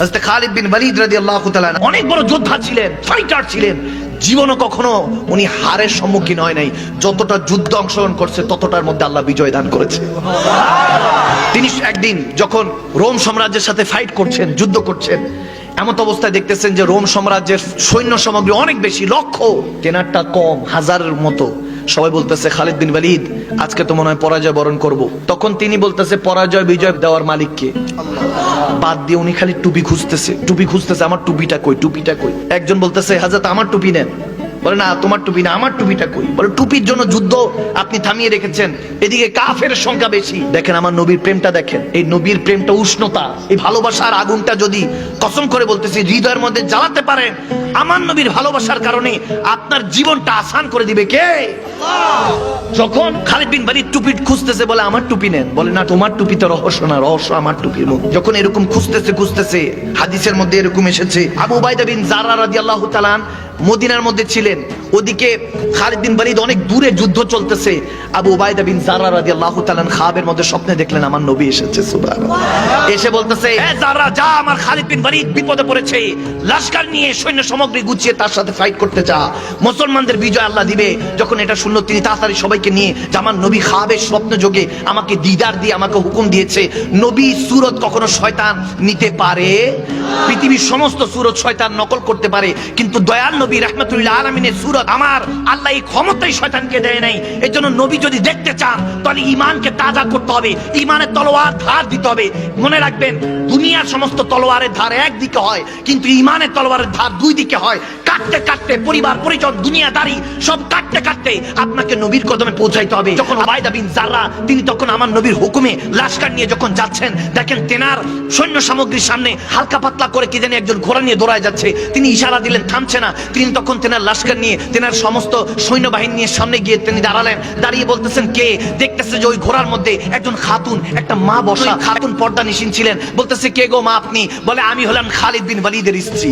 হযরত খালিদ বিন ওয়ালিদ রাদিয়াল্লাহু তাআলা অনেক বড় যোদ্ধা ছিলেন, ফাইটার ছিলেন। জীবনে কখনো উনি হারের সম্মুখীন হয় নাই। যতটা যুদ্ধ অংশগ্রহণ করছে ততটার মধ্যে আল্লাহ বিজয় দান করেছে। তিনি একদিন যখন রোম সাম্রাজ্যের সাথে ফাইট করছেন, যুদ্ধ করছেন, এমন অবস্থায় দেখতেছেন যে রোম সাম্রাজ্যের সৈন্য সামগ্রী অনেক বেশি, লক্ষ, তেনারটা কম, হাজারের মতো। সবাই বলতেছে খালিদ বিন ওয়ালিদ আজকে তো মনে হয় পরাজয় বরণ করব। তখন তিনি বলতেছে পরাজয় বিজয় দেওয়ার মালিক কে? বাদ দিয়ে উনি খালি টুপি খুঁজতেছে, আমার টুপিটা কই, টুপিটা কই। একজন বলতেছে হযরত আমার টুপি নেন, বলে না তোমার টুপি না, আমার টুপিটা কই। বলে টুপির জন্য যুদ্ধ আপনি থামিয়ে রেখেছেন, এদিকে কাফের সংখ্যা বেশি। দেখেন আমার নবীর প্রেমটা দেখেন, এই নবীর প্রেমটা, উষ্ণতা, এই ভালোবাসার আগুনটা যদি কসম করে বলতেছি হৃদয়ের মধ্যে জ্বালাতে পারেন, আমার নবীর ভালোবাসার কারণে আপনার জীবনটা আসান করে দিবে কে? যখন খালিদ বিন ওয়ালিদ টুপি খুঁজতেছে, বলে আমার টুপি নেন, বলে না তোমার টুপি তো রহস্য না, রহস্য আমার টুপির মধ্যে। যখন এরকম খুঁজতেছে হাদিসের মধ্যে এরকম এসেছে আবু উবাইদা বিন জাররা রাদিয়াল্লাহু তাআলা মদিনার মধ্যে ছিলেন, ওদিকে খালিদ বিন ওয়ালিদ অনেক দূরে যুদ্ধ চলতেছে। আবু উবাইদা বিন জাররা রাদিয়াল্লাহু তাআলা খাবের মধ্যে স্বপ্নে দেখলেন আমার নবী এসেছে, সুবহানাল্লাহ। এসে বলতেছে হে জাররা যা, আমার খালিদ বিন ওয়ালিদ বিপদে পড়েছে, লশকর নিয়ে সৈন্য সামগ্রী গুছিয়ে তার সাথে ফাইট করতে যা, মুসলমানদের বিজয় আল্লাহ দিবে। যখন এটা শুনলো তিনি তাড়াতাড়ি সবাইকে নিয়ে যে আমার নবী খাবের স্বপ্ন যোগে আমাকে দিদার দিয়ে আমাকে হুকুম দিয়েছে। নবী সুরত কখনো শয়তান নিতে পারে? পৃথিবীর সমস্ত সুরত শয়তান নকল করতে পারে, কিন্তু দয়াল নবী রাহমাতুল্লিল আলামিনের সুরত আমার আল্লাহ এই ক্ষমতাই শয়তানকে দেয় নাই। এজন্য নবী যদি দেখতে চান তাহলে ঈমানকে তাজা করতে হবে, ঈমানের তলোয়ার ধার দিতে হবে। মনে রাখবেন দুনিয়ার সমস্ত তলোয়ারের ধার একদিকে হয়, কিন্তু ঈমানের তলোয়ারের ধার দুই দিকে হয়। কাটতে কাটতে পরিবার পরিজন দুনিয়াদারি সব কাটতে কাটতে আপনাকে নবীর কদমে পৌঁছাইতে হবে। যখন উবাইদা বিন জাররা তিনি তখন আমার নবীর হুকুমে লশকর নিয়ে যখন যাচ্ছেন, দেখেন তেনার সৈন্য সামগ্রীর সামনে হালকা পাতলা করে কি জানি একজন ঘোড়া নিয়ে দৌড়ায় যাচ্ছে। তিনি ইশারা দিলেন থামছে না। তিনি তখন তেনার লশকর নিয়ে তেনার সমস্ত সৈন্যবাহিনী নিয়ে সামনে গিয়ে তিনি দাঁড়ালেন। দাঁড়িয়ে বলতেছেন কে? দেখতেছে যে ওই ঘোড়ার মধ্যে একজন খাতুন, একটা মা বসা। খাতুন পর্দা নিশিন ছিলেন। বলতেছে কে গো মা আপনি? বলে আমি হলাম খালিদ বিন ওয়ালিদের স্ত্রী।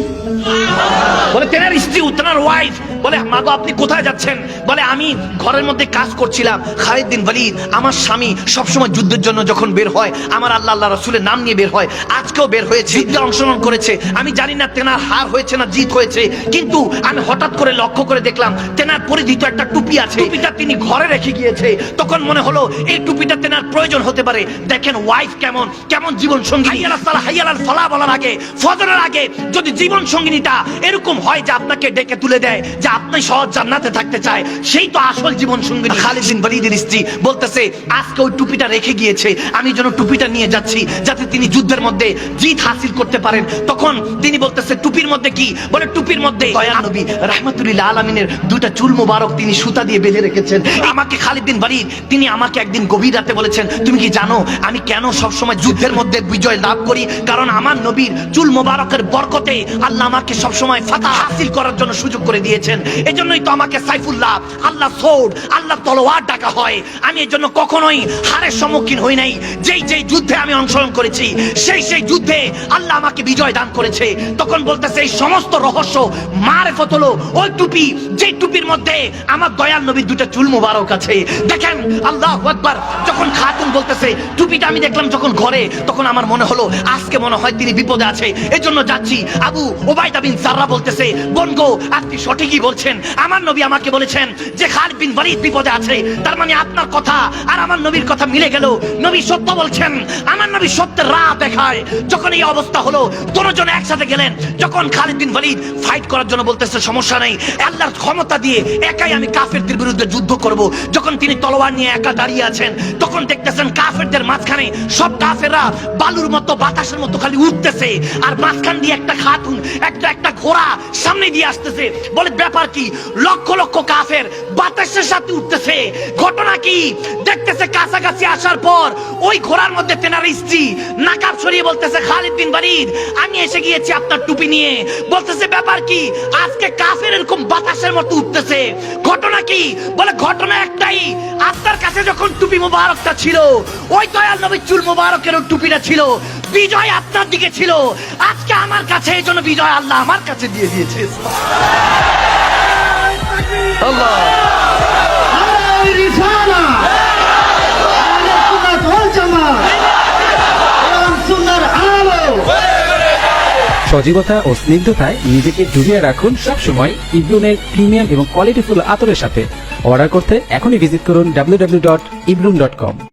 বলে তেনার স্ত্রী, তেনার ওয়াইফ। বলে মা গো আপনি কোথায় যাচ্ছেন? বলে আমি ঘরের মধ্যে কাজ করছিলাম। খালিদ বিন ওয়ালিদ আমার স্বামী সবসময় যুদ্ধের জন্য যখন বের হয় আমার আল্লাহ রাসূলের নাম নিয়ে বের হয়, আজকেও বের হয়েছে, যুদ্ধে অংশগ্রহণ করেছে। আমি জানি না তেনার হার হয়েছে না জিত হয়েছে, কিন্তু আমি হঠাৎ করে লক্ষ্য করে দেখলাম তেনার পরিধিত একটা টুপি আছে, টুপিটা তিনি ঘরে রেখে গিয়েছে। তখন মনে হলো এই টুপিটা তেনার প্রয়োজন হতে পারে। দেখেন ওয়াইফ কেমন কেমন জীবন সঙ্গী। হাইয়াল সালাহ হাইয়াল ফালাহ বলার আগে, ফজরের আগে যদি জীবন সঙ্গিনীটা এরকম হয় যে আপনাকে ডেকে তুলে দেয় যে আপনি সহজ জান্নাতে থাকতে চায়, সেই তো আসল জীবন সঙ্গিনী। খালিদ বিন ওয়ালিদের স্ত্রী বলতেছে আজকে ওই টুপিটা রেখে গিয়েছে, আমি যেন টুপিটা নিয়ে যাচ্ছি যাতে তিনি যুদ্ধের মধ্যে জিত হাসিল করতে পারেন। তখন তিনি বলতেছে টুপির মধ্যে কি? বলে টুপির মধ্যে দয়াল নবী রাহমাতুল্লিল আলামিনের দুইটা চুল মোবারক তিনি সুতা দিয়ে বেঁধে রেখেছেন। আমাকে খালিদ বিন ওয়ালিদ তিনি আমাকে একদিন গভীর রাতে বলেছেন তুমি কি জানো আমি কেন সব সময় যুদ্ধের মধ্যে বিজয় লাভ করি? কারণ আমার নবীর চুল মোবারকের বরকতে আল্লাহ আমাকে সব সময় ফাতাহ হাসিল করার জন্য সুযোগ করে দিয়েছেন। এজন্যই তো আমাকে সাইফুল্লাহ, আল্লাহ সোড, আল্লাহ তলোয়ার ডাকা হয়। আমি এজন্য কখনোই হারের সম্মুখীন হই নাই। যেই যেই যুদ্ধে আমি অংশগ্রহণ করেছি সেই সেই যুদ্ধে আল্লাহ আমাকে বিজয় দান করেছে। তখন বলতেছে এই সমস্ত রহস্য মারিফত হলো ওই টুপি, যে টুপির মধ্যে আমার দয়াল নবীর দুটো চুল মোবারক আছে। দেখেন আল্লাহু আকবার। যখন খাতুন বলতেছে টুপিটা আমি দেখলাম যখন ঘরে, তখন আমার মনে হলো আজকে মনে হয় তিনি বিপদে আছে, এজন্য যাচ্ছি। আবু উবাইদা বিন জাররা বলতেছে বোন গো আপনি সঠিকই বলছেন, আমার নবী আমাকে বলেছেন যে খালিদ বিন ওয়ালিদ বিপদে আছে, তার মানে আপনার কথা আর আমার নবীর কথা মিলে গেল। নবী সত্য বলছেন, আমার নবী সত্যের রাহ দেখায়। যখন এই অবস্থা হলো দুজন একসাথে গেলেন। যখন খালিদ বিন ওয়ালিদ ফাইট করার জন্য বলতেছে সমস্যা নেই, আল্লাহর ক্ষমতা দিয়ে একাই আমি কাফেরদের বিরুদ্ধে যুদ্ধ করব। যখন তিনি তলোয়ার নিয়ে একা দাঁড়িয়ে আছেন তখন দেখতেছেন কাফেরদের মাঝখানে সব কাফেররা বালুর মতো বাতাসের মতো খালি উঠতেছে, আর মাঝখান দিয়ে একটা খাতুন একটা ঘোড়া সামনে দিয়ে আসতেছে। বলে ব্যাপার কি? লক্ষ লক্ষ কাফের বাতাসের সাথে উঠতেছে, ঘটনা কি? দেখতেছে কাছাকাছি আসার পর ওই ঘোড়ার মধ্যে তেনার স্ত্রী নাকাব সরিয়ে বলতেছে খালিদ বিন ওয়ালিদ আমি এসে গিয়েছি আপনার টুপি নিয়ে। বলতেছে ব্যাপার কি? আজকে কাফের এরকম বাতাসের মতো উঠতেছে, ঘটনা কি? বলে ঘটনা একটাই, আপনার কাছে যখন টুপি মোবারকটা ছিল ওই দয়াল নবীর চুল মোবারকের টুপিটা ছিল, বিজয় আপনার দিকে ছিল। আজকে আমার কাছে এই জন্য বিজয় আল্লাহ আমার কাছে দিয়ে দিয়েছে। আল্লাহ সজীবতা ও স্নিগ্ধতায় নিজেকে ডুবিয়ে রাখুন সবসময় ইবলুনের প্রিমিয়াম এবং কোয়ালিটিফুল আতরের সাথে। অর্ডার করতে এখনই ভিজিট করুন www.ibloom.com।